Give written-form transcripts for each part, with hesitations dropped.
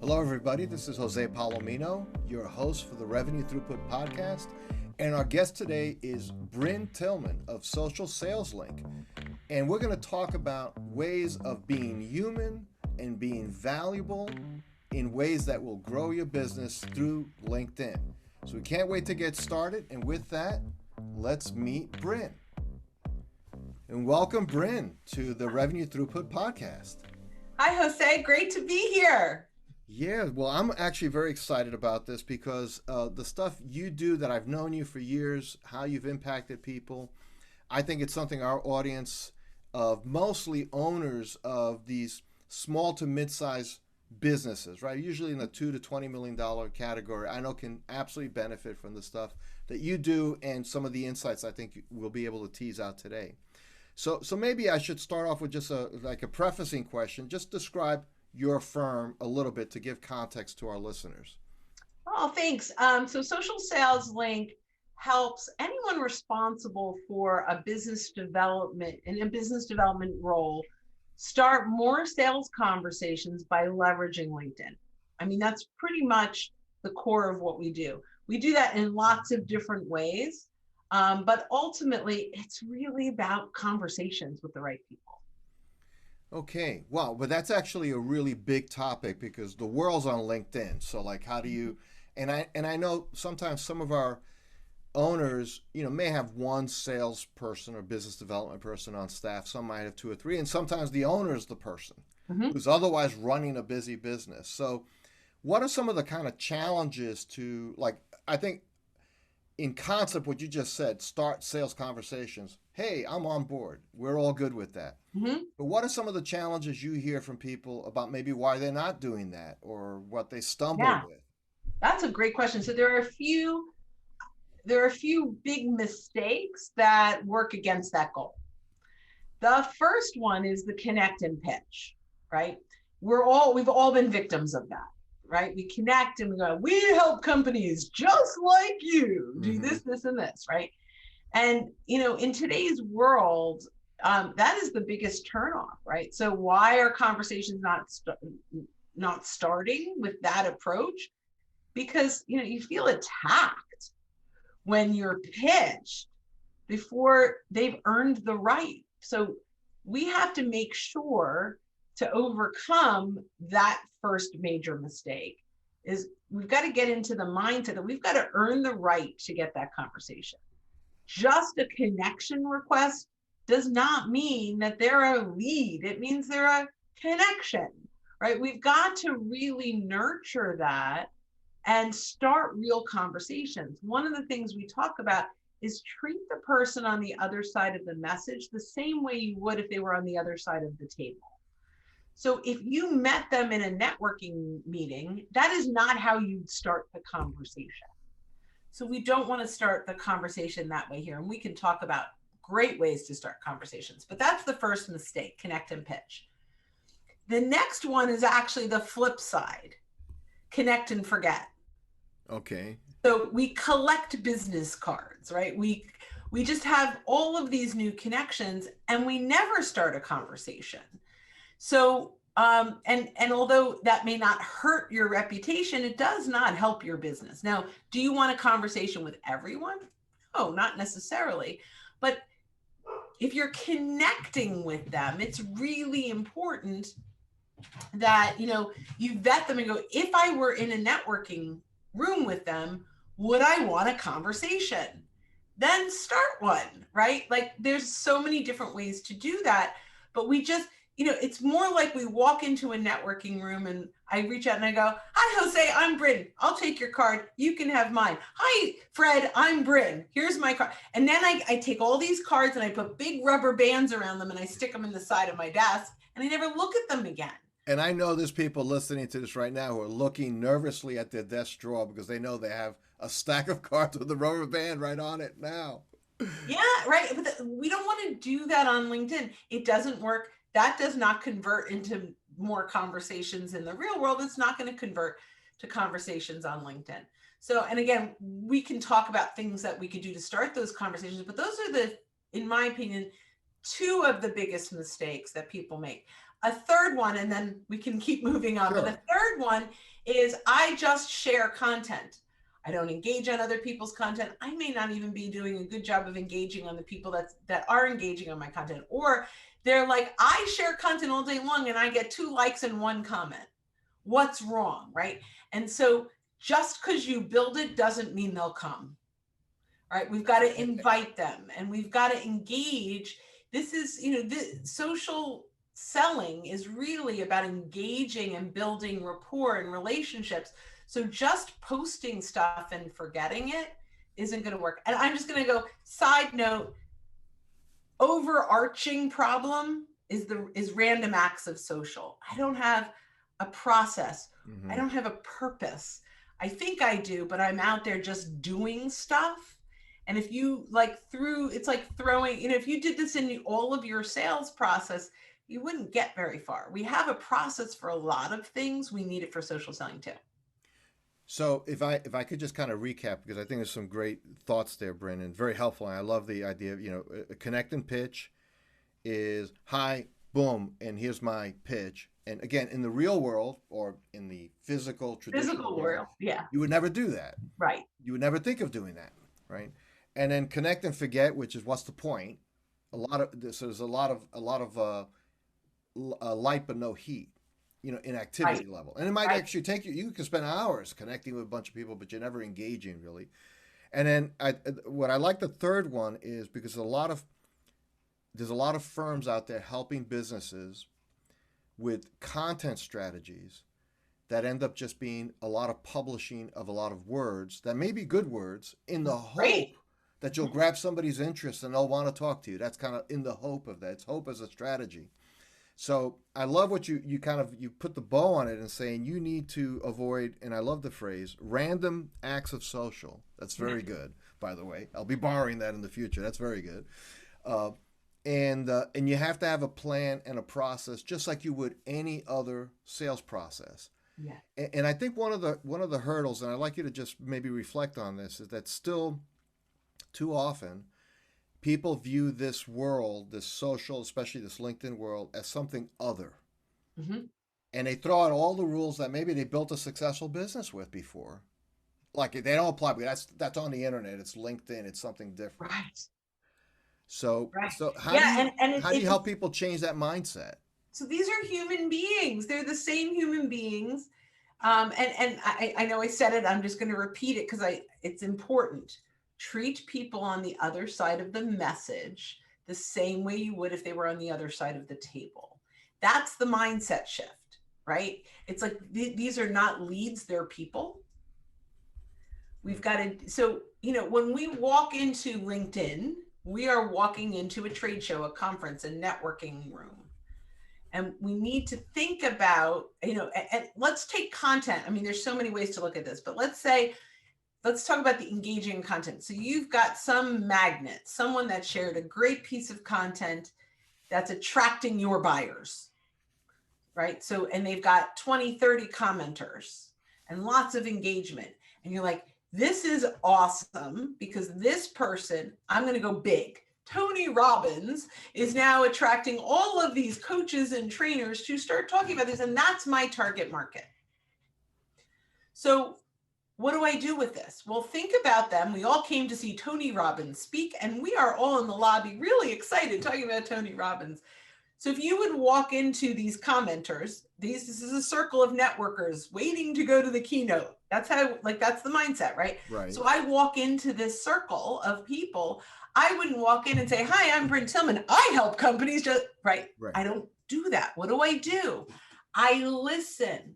Hello, everybody. This is Jose Palomino, your host for the Revenue Throughput Podcast. And our guest today is Brynne Tillman of Social Sales Link. And we're going to talk about ways of being human and being valuable in ways that will grow your business through LinkedIn. So we can't wait to get started. And with that, let's meet Brynne. And welcome, Brynne, to the Revenue Throughput Podcast. Hi, Jose. Great to be here. Yeah, well, I'm actually very excited about this because the stuff you do that I've known you for years, how you've impacted people, I think it's something our audience of mostly owners of these small to mid-sized businesses, right? Usually in the $2 to $20 million category, I know can absolutely benefit from the stuff that you do and some of the insights I think we'll be able to tease out today. So maybe I should start off with just a prefacing question. Just describe your firm a little bit to give context to our listeners. Oh, thanks. So Social Sales Link helps anyone responsible for a business development role start more sales conversations by leveraging LinkedIn. I mean, that's pretty much the core of what we do. We do that in lots of different ways, but ultimately it's really about conversations with the right people. Okay, wow, but that's actually a really big topic because the world's on LinkedIn. So like, how do you, and I know sometimes some of our owners, may have one salesperson or business development person on staff. Some might have two or three, and sometimes the owner is the person who's otherwise running a busy business. So what are some of the kind of challenges to, like, I think in concept, what you just said, start sales conversations. Hey, I'm on board. We're all good with that. But what are some of the challenges you hear from people about maybe why they're not doing that or what they stumble with? That's a great question. So there are a few big mistakes that work against that goal. The first one is the connect and pitch, right? We've all been victims of that, right? We connect and we go, we help companies just like you do this, this, and this, right? And, in today's world, that is the biggest turnoff, right? So why are conversations not starting with that approach? Because, you feel attacked when you're pitched before they've earned the right. So we have to make sure to overcome that first major mistake is we've got to get into the mindset that we've got to earn the right to get that conversation. Just a connection request does not mean that they're a lead. It means they're a connection, right? We've got to really nurture that and start real conversations. One of the things we talk about is treat the person on the other side of the message the same way you would if they were on the other side of the table. So if you met them in a networking meeting, that is not how you'd start the conversation. So we don't want to start the conversation that way here. And we can talk about great ways to start conversations, but that's the first mistake, connect and pitch. The next one is actually the flip side, connect and forget. Okay. So we collect business cards, right? We just have all of these new connections and we never start a conversation. So, and although that may not hurt your reputation, it does not help your business. Now, do you want a conversation with everyone? No, not necessarily. But if you're connecting with them, it's really important that, you vet them and go, if I were in a networking room with them, would I want a conversation? Then start one, right? Like there's so many different ways to do that, but we just, it's more like we walk into a networking room and I reach out and I go, hi, Jose, I'm Brynne. I'll take your card. You can have mine. Hi, Fred, I'm Brynne. Here's my card. And then I take all these cards and I put big rubber bands around them and I stick them in the side of my desk and I never look at them again. And I know there's people listening to this right now who are looking nervously at their desk drawer because they know they have a stack of cards with the rubber band right on it now. Yeah, right. But we don't want to do that on LinkedIn. It doesn't work. That does not convert into more conversations in the real world. It's not going to convert to conversations on LinkedIn. So, and again, we can talk about things that we could do to start those conversations, but those are in my opinion, two of the biggest mistakes that people make. A third one, and then we can keep moving on, Sure. But the third one is I just share content. I don't engage on other people's content. I may not even be doing a good job of engaging on the people that are engaging on my content. Or they're like, I share content all day long and I get 2 likes and 1 comment. What's wrong, right? And so just because you build it doesn't mean they'll come. Right? We've got to invite them and we've got to engage. This is, the social selling is really about engaging and building rapport and relationships. So just posting stuff and forgetting it isn't going to work. And I'm just going to go, side note, overarching problem is random acts of social. I don't have a process. Mm-hmm. I don't have a purpose. I think I do, but I'm out there just doing stuff. And if you it's like throwing, if you did this in all of your sales process, you wouldn't get very far. We have a process for a lot of things. We need it for social selling too. So if I could just kind of recap, because I think there's some great thoughts there, Brynne, and very helpful. And I love the idea of, a connect and pitch is hi, boom, and here's my pitch. And again, in the real world or in the traditional world, yeah, you would never do that. Right. You would never think of doing that, right? And then connect and forget, which is what's the point? There's a lot of light but no heat, in activity level. And it might actually take you can spend hours connecting with a bunch of people, but you're never engaging really. And then what I like the third one is because there's a lot of firms out there helping businesses with content strategies that end up just being a lot of publishing of a lot of words that may be good words in the hope that you'll grab somebody's interest and they'll want to talk to you. That's kind of in the hope of that. It's hope as a strategy. So I love what you put the bow on it and saying you need to avoid, and I love the phrase, random acts of social. That's very good, by the way. I'll be borrowing that in the future. That's very good. And you have to have a plan and a process, just like you would any other sales process. Yeah. And I think one of the hurdles, and I'd like you to just maybe reflect on this, is that still too often people view this world, this social, especially this LinkedIn world, as something other. Mm-hmm. And they throw out all the rules that maybe they built a successful business with before. Like they don't apply, but that's on the internet. It's LinkedIn. It's something different. Right. So how do you help people change that mindset? So these are human beings. They're the same human beings. And I know I said it. I'm just going to repeat it because it's important. Treat people on the other side of the message the same way you would if they were on the other side of the table. That's the mindset shift, right? It's like these are not leads, they're people. We've got to, so, when we walk into LinkedIn, we are walking into a trade show, a conference, a networking room. And we need to think about, and let's take content. I mean, there's so many ways to look at this, but let's talk about the engaging content. So you've got some magnet, someone that shared a great piece of content that's attracting your buyers, right? So, and they've got 20, 30 commenters and lots of engagement. And you're like, this is awesome because this person, I'm going to go big. Tony Robbins is now attracting all of these coaches and trainers to start talking about this. And that's my target market. So what do I do with this? Well, think about them. We all came to see Tony Robbins speak, and we are all in the lobby really excited talking about Tony Robbins. So if you would walk into these commenters, this is a circle of networkers waiting to go to the keynote. That's that's the mindset, right? Right. So I walk into this circle of people. I wouldn't walk in and say, hi, I'm Brynne Tillman. I help companies just, right? I don't do that. What do? I listen.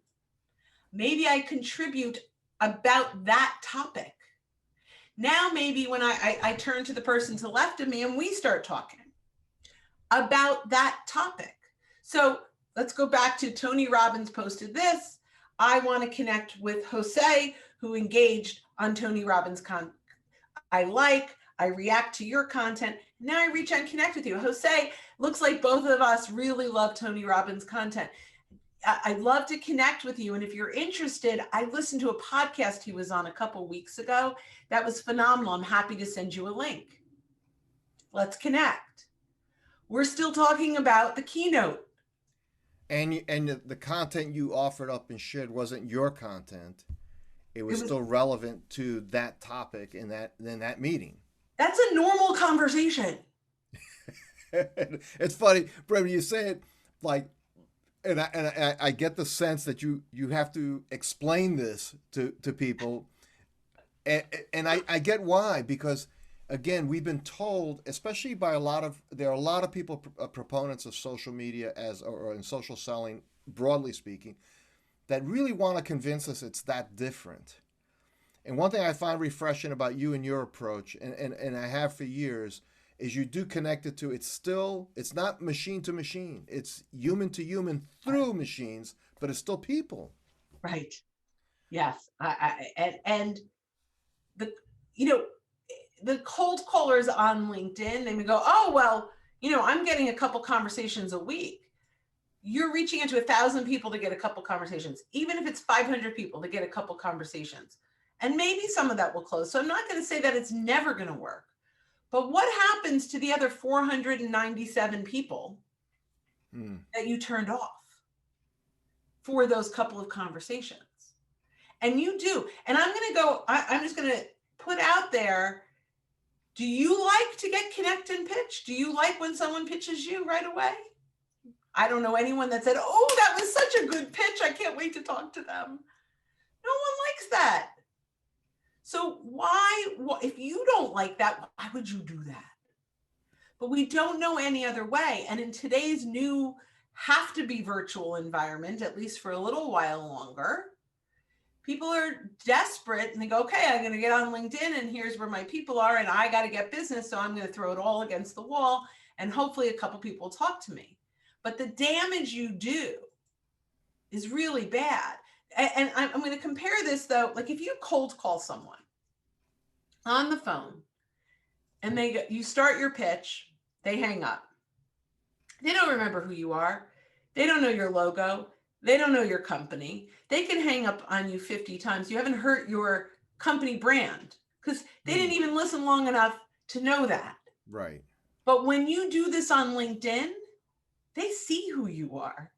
Maybe I contribute about that topic. Now, maybe when I turn to the person to the left of me and we start talking about that topic. So let's go back to Tony Robbins posted this. I want to connect with Jose, who engaged on Tony Robbins' content. I react to your content. Now I reach out and connect with you. Jose, looks like both of us really love Tony Robbins' content. I'd love to connect with you. And if you're interested, I listened to a podcast he was on a couple weeks ago. That was phenomenal. I'm happy to send you a link. Let's connect. We're still talking about the keynote. And the content you offered up and shared wasn't your content. It It was was, still relevant to that topic in that meeting. that's a normal conversation. It's funny, Brynne, you say it like, and I get the sense that you have to explain this to people, and I get why, because again, we've been told, especially by there are a lot of people proponents of social media or in social selling, broadly speaking, that really want to convince us it's that different. And one thing I find refreshing about you and your approach, and I have for years, is you do connect it to, it's not machine to machine, it's human to human through machines, but it's still people. Right. Yes. And the, you know, the cold callers on LinkedIn, they may go, oh, well, I'm getting a couple conversations a week. You're reaching into 1,000 people to get a couple conversations, even if it's 500 people to get a couple conversations. And maybe some of that will close. So I'm not going to say that it's never going to work. But what happens to the other 497 people that you turned off for those couple of conversations? And you do. And I'm just going to put out there, do you like to get connect and pitch? Do you like when someone pitches you right away? I don't know anyone that said, oh, that was such a good pitch, I can't wait to talk to them. No one likes that. So if you don't like that, why would you do that? But we don't know any other way. And in today's new have to be virtual environment, at least for a little while longer, people are desperate and they go, okay, I'm going to get on LinkedIn and here's where my people are and I got to get business. So I'm going to throw it all against the wall and hopefully a couple people talk to me. But the damage you do is really bad. And I'm going to compare this though, like if you cold call someone on the phone and you start your pitch, they hang up. They don't remember who you are. They don't know your logo. They don't know your company. They can hang up on you 50 times. You haven't hurt your company brand because they didn't even listen long enough to know that. Right. But when you do this on LinkedIn, they see who you are.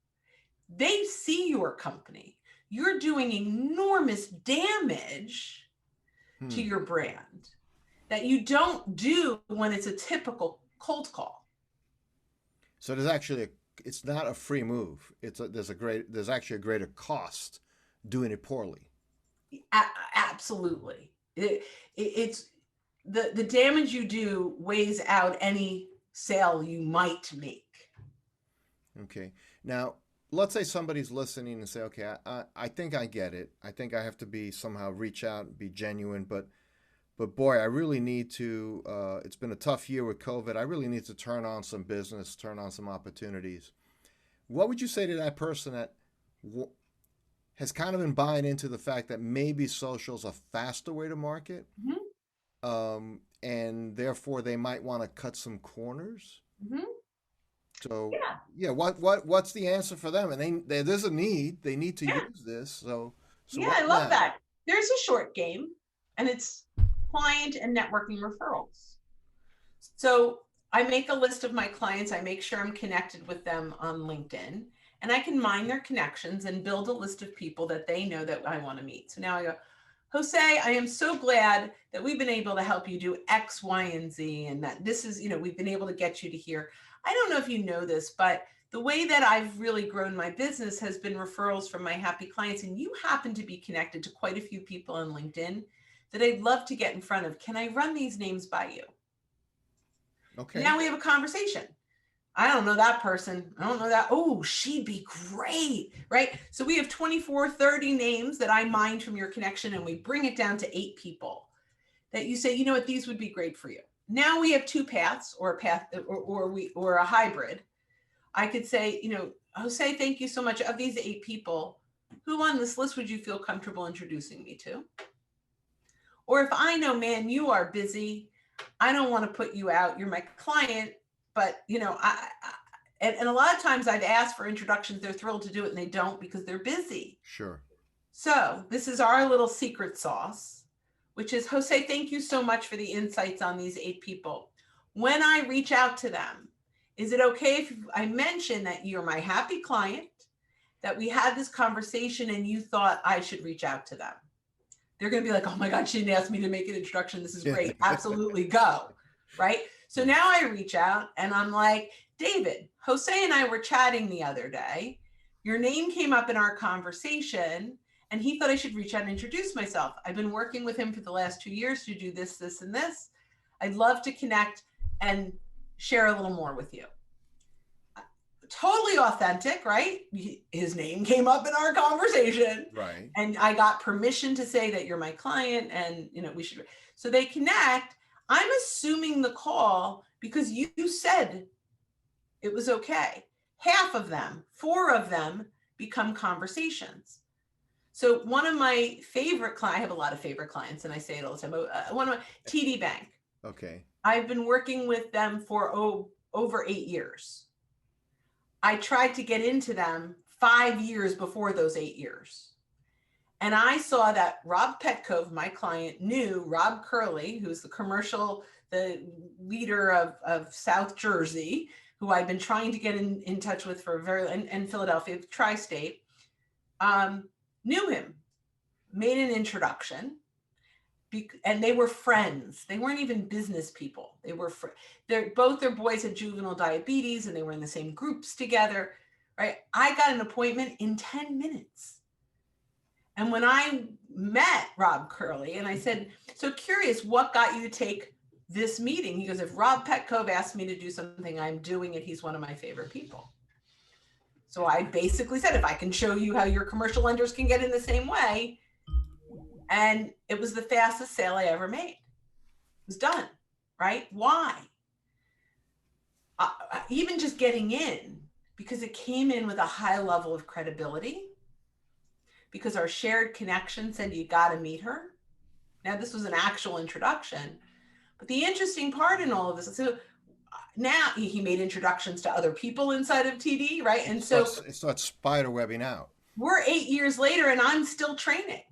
They see your company. You're doing enormous damage to your brand that you don't do when it's a typical cold call. So it's not a free move. There's actually a greater cost doing it poorly. Absolutely. It's the damage you do weighs out any sale you might make. Okay. Now, let's say somebody's listening and say, okay, I think I get it. I think I have to somehow reach out and be genuine, but boy, I really need to, it's been a tough year with COVID. I really need to turn on some business, turn on some opportunities. What would you say to that person that has kind of been buying into the fact that maybe social's a faster way to market, and therefore they might want to cut some corners? So what's the answer for them? And there's a need. They need to use this. So I love that. There's a short game, and it's client and networking referrals. So I make a list of my clients. I make sure I'm connected with them on LinkedIn, and I can mine their connections and build a list of people that they know that I want to meet. So now I go, Jose, I am so glad that we've been able to help you do X, Y, and Z, and that this is, we've been able to get you to here. I don't know if you know this, but the way that I've really grown my business has been referrals from my happy clients. And you happen to be connected to quite a few people on LinkedIn that I'd love to get in front of. Can I run these names by you? Okay. Now we have a conversation. I don't know that person. I don't know that. Oh, she'd be great, right? So we have 24, 30 names that I mined from your connection, and we bring it down to 8 people that you say, you know what, these would be great for you. Now we have 2 paths, or a path, or a hybrid. I could say, Jose, thank you so much. Of these 8 people, who on this list would you feel comfortable introducing me to? Or if I know, man, you are busy, I don't want to put you out. You're my client, but and a lot of times I've asked for introductions. They're thrilled to do it, and they don't because they're busy. Sure. So this is our little secret sauce, which is, Jose, thank you so much for the insights on these 8 people. When I reach out to them, is it okay if I mention that you're my happy client that we had this conversation and you thought I should reach out to them. They're going to be like, oh my God, she didn't ask me to make an introduction. This is great. Absolutely, go. Right? So now I reach out and I'm like, David, Jose and I were chatting the other day. Your name came up in our conversation and he thought I should reach out and introduce myself. I've been working with him for the last 2 years to do this, this, and this. I'd love to connect and share a little more with you. Totally authentic, right? His name came up in our conversation. Right. And I got permission to say that you're my client and, you know, we should. So they connect. I'm assuming the call because you said it was okay. Half of them, 4 of them become conversations. So one of my favorite clients, I have a lot of favorite clients and I say it all the time. One of my TD Bank. Okay. I've been working with them for over 8 years. I tried to get into them 5 years before those 8 years. And I saw that Rob Petcove, my client, knew Rob Curley, who's the leader of South Jersey, who I've been trying to get in touch with for and Philadelphia, tri-state, knew him, made an introduction. And they were friends. They weren't even business people. They were both their boys had juvenile diabetes and they were in the same groups together, right? I got an appointment in 10 minutes. And when I met Rob Curley and I said, so curious, what got you to take this meeting? He goes, if Rob Petcove asked me to do something, I'm doing it. He's one of my favorite people. So I basically said, if I can show you how your commercial lenders can get in the same way. And it was the fastest sale I ever made. It was done, right? Why? Even just getting in, because it came in with a high level of credibility, because our shared connection said, you got to meet her. Now, this was an actual introduction. But the interesting part in all of this, so now he made introductions to other people inside of TD, right? And so it starts spider webbing out. We're 8 years later and I'm still training.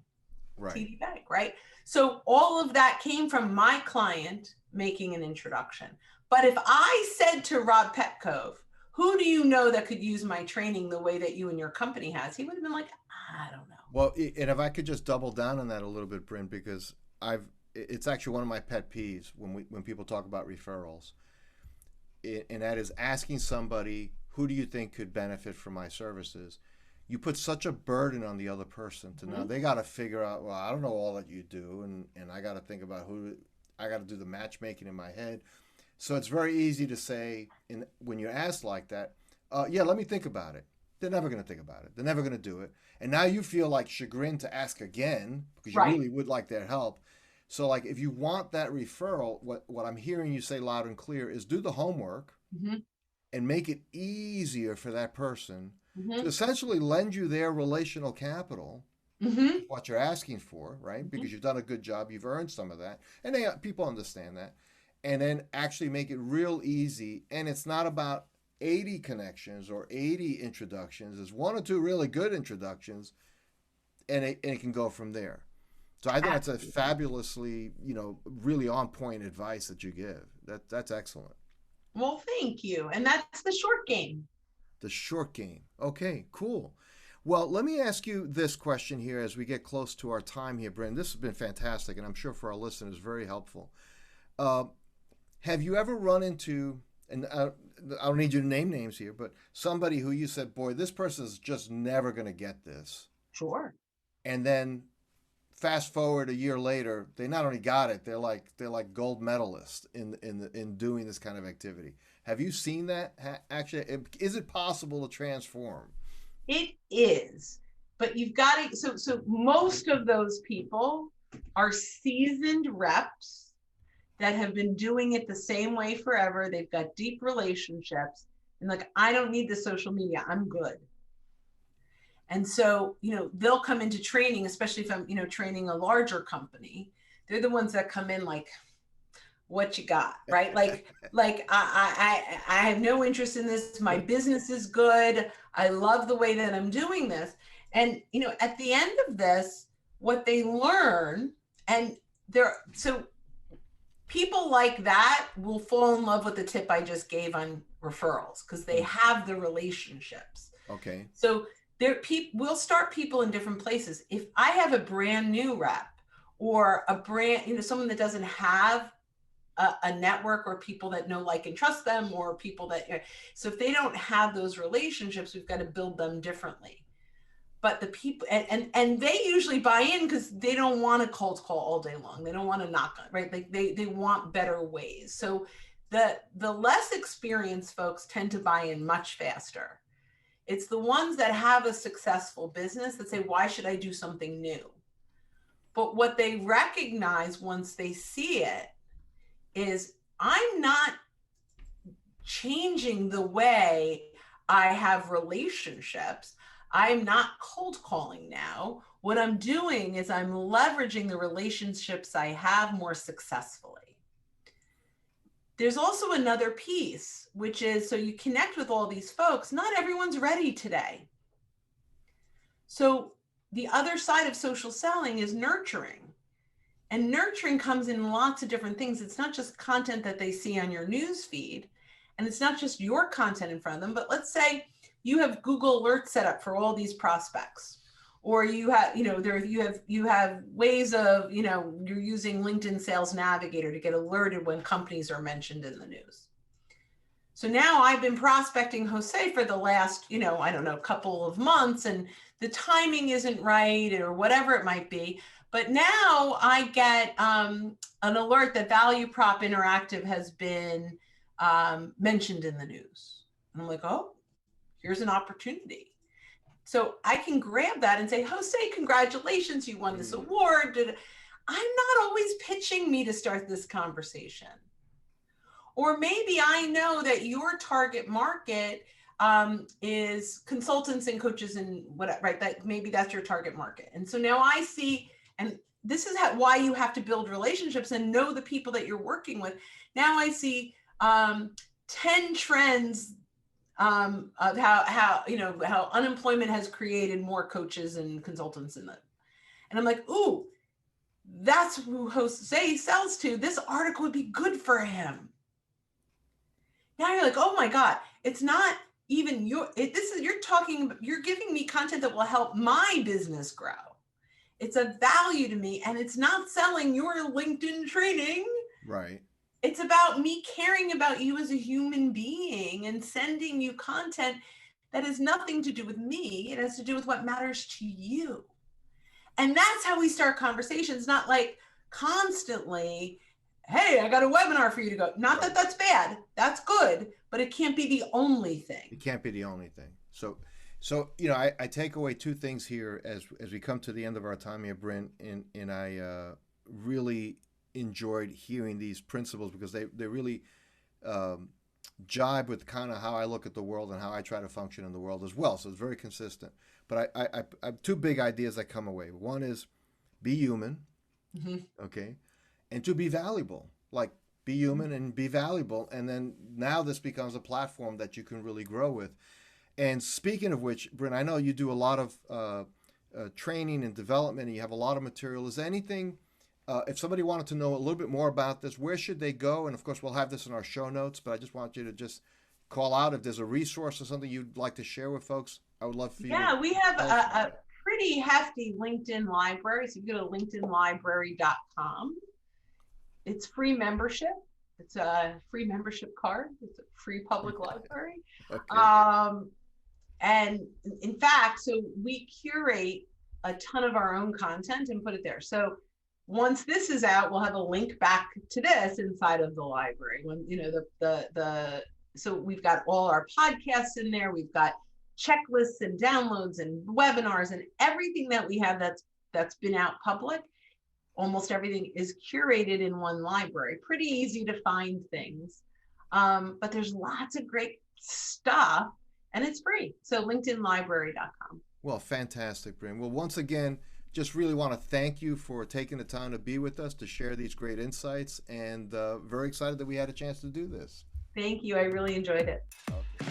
Right. TD Bank, right? So all of that came from my client making an introduction. But if I said to Rob Petcove, who do you know that could use my training the way that you and your company has? He would have been like, I don't know. Well, and if I could just double down on that a little bit, Brynne, because it's actually one of my pet peeves when people talk about referrals, and that is asking somebody, who do you think could benefit from my services? You put such a burden on the other person to now they got to figure out, well, I don't know all that you do. And I got to think about I got to do the matchmaking in my head. So it's very easy to say when you're asked like that, yeah, let me think about it. They're never going to think about it. They're never going to do it. And now you feel like chagrined to ask again because you really would like their help. So like if you want that referral, what I'm hearing you say loud and clear is do the homework and make it easier for that person to essentially lend you their relational capital, what you're asking for, right? Because you've done a good job, you've earned some of that, and people understand that, and then actually make it real easy. And it's not about 80 connections or 80 introductions. It's 1 or 2 really good introductions, and it can go from there. So I think that's a fabulously, really on point advice that you give. That's excellent. Well, thank you. And that's the short game. The short game. Okay, cool. Well, let me ask you this question here as we get close to our time here, Brynne. This has been fantastic, and I'm sure for our listeners, very helpful. Have you ever run into, and I don't need you to name names here, but somebody who you said, boy, this person is just never going to get this. Sure. And then fast forward a year later, they not only got it, they're like gold medalists in doing this kind of activity. Have you seen that? Actually, is it possible to transform? It is, but you've got to. So most of those people are seasoned reps that have been doing it the same way forever. They've got deep relationships, and like, I don't need the social media. I'm good. And so, they'll come into training, especially if I'm, training a larger company. They're the ones that come in like, what you got, right? Like I have no interest in this. My business is good. I love the way that I'm doing this. And, at the end of this, what they learn, and so people like that will fall in love with the tip I just gave on referrals because they have the relationships. Okay. So we'll start people in different places. If I have a brand new rep or a brand, someone that doesn't have a network or people that know, like, and trust them, or people that, so if they don't have those relationships, we've got to build them differently. But the people, and they usually buy in because they don't want to cold call all day long. They don't want to knock on, right? Like they want better ways. So the less experienced folks tend to buy in much faster. It's the ones that have a successful business that say, why should I do something new? But what they recognize once they see it is, I'm not changing the way I have relationships. I'm not cold calling now. What I'm doing is I'm leveraging the relationships I have more successfully. There's also another piece, which is, so you connect with all these folks. Not everyone's ready today. So the other side of social selling is nurturing. And nurturing comes in lots of different things. It's not just content that they see on your news feed, and it's not just your content in front of them, but let's say you have Google Alerts set up for all these prospects, or you have, you have ways of, you're using LinkedIn Sales Navigator to get alerted when companies are mentioned in the news. So now I've been prospecting Jose for the last, couple of months, and the timing isn't right or whatever it might be. But now I get an alert that Value Prop Interactive has been mentioned in the news. And I'm like, oh, here's an opportunity. So I can grab that and say, Jose, congratulations, you won this award. I'm not always pitching me to start this conversation. Or maybe I know that your target market is consultants and coaches and whatever, right? That maybe that's your target market. And so now I see, and this is why you have to build relationships and know the people that you're working with. Now I see 10 trends of how unemployment has created more coaches and consultants in them. And I'm like, ooh, that's who Jose sells to. This article would be good for him. Now you're like, oh my God, it's not even you're giving me content that will help my business grow. It's a value to me, and it's not selling your LinkedIn training. Right. It's about me caring about you as a human being and sending you content that has nothing to do with me. It has to do with what matters to you. And that's how we start conversations, not like constantly, hey, I got a webinar for you to go. Not that that's bad. That's good, but it can't be the only thing. It can't be the only thing. So I take away two things here as we come to the end of our time here, Brynne, and I really enjoyed hearing these principles because they really jibe with kind of how I look at the world and how I try to function in the world as well. So it's very consistent. But I have two big ideas that come away. One is be human, okay, and to be valuable. Like, be human and be valuable. And then now this becomes a platform that you can really grow with. And speaking of which, Brynne, I know you do a lot of training and development, and you have a lot of material. Is there anything, if somebody wanted to know a little bit more about this, where should they go? And of course, we'll have this in our show notes, but I just want you to just call out if there's a resource or something you'd like to share with folks. I would love for you. Yeah, we have a pretty hefty LinkedIn library. So you go to linkedinlibrary.com. It's free membership. It's a free membership card. It's a free public library. Okay. And in fact, so we curate a ton of our own content and put it there. So once this is out, we'll have a link back to this inside of the library. When so we've got all our podcasts in there. We've got checklists and downloads and webinars and everything that we have that's been out public. Almost everything is curated in one library. Pretty easy to find things, but there's lots of great stuff, and it's free. So linkedinlibrary.com. Well, fantastic, Brynne. Well, once again, just really want to thank you for taking the time to be with us to share these great insights, and very excited that we had a chance to do this. Thank you. I really enjoyed it. Okay.